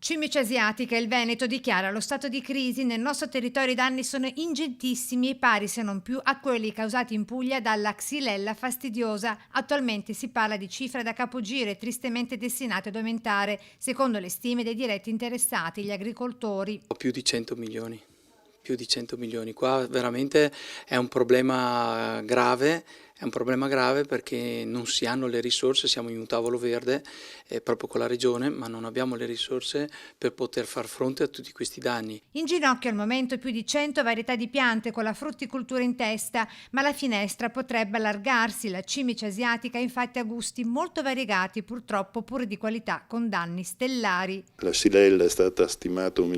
Cimice asiatica, il Veneto dichiara lo stato di crisi. Nel nostro territorio i danni sono ingentissimi e pari se non più a quelli causati in Puglia dalla Xylella fastidiosa. Attualmente si parla di cifre da capogiro e tristemente destinate ad aumentare, secondo le stime dei diretti interessati, gli agricoltori. Più di 100 milioni, più di 100 milioni. Qua veramente è un problema grave, perché non si hanno le risorse, siamo in un tavolo verde proprio con la regione, ma non abbiamo le risorse per poter far fronte a tutti questi danni. In ginocchio al momento più di 100 varietà di piante con la frutticoltura in testa, ma la finestra potrebbe allargarsi. La cimice asiatica infatti ha gusti molto variegati, purtroppo pur di qualità, con danni stellari. La Xylella è stata stimata 1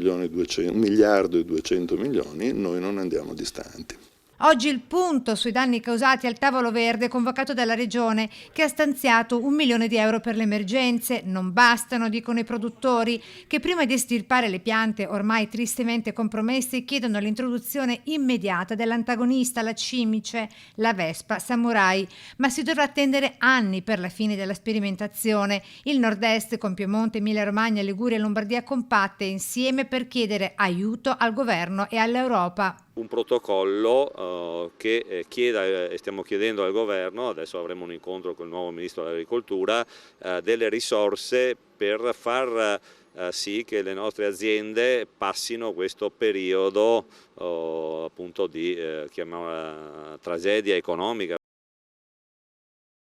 miliardo e 200 milioni, noi non andiamo distanti. Oggi il punto sui danni causati al tavolo verde convocato dalla Regione, che ha stanziato 1 milione di euro per le emergenze. Non bastano, dicono i produttori, che prima di estirpare le piante ormai tristemente compromesse chiedono l'introduzione immediata dell'antagonista, la cimice, la vespa samurai. Ma si dovrà attendere anni per la fine della sperimentazione. Il nord-est, con Piemonte, Emilia-Romagna, Liguria e Lombardia compatte insieme per chiedere aiuto al governo e all'Europa. Un protocollo che stiamo chiedendo al governo, adesso avremo un incontro con il nuovo ministro dell'agricoltura, delle risorse per far sì che le nostre aziende passino questo periodo appunto di chiamiamola tragedia economica.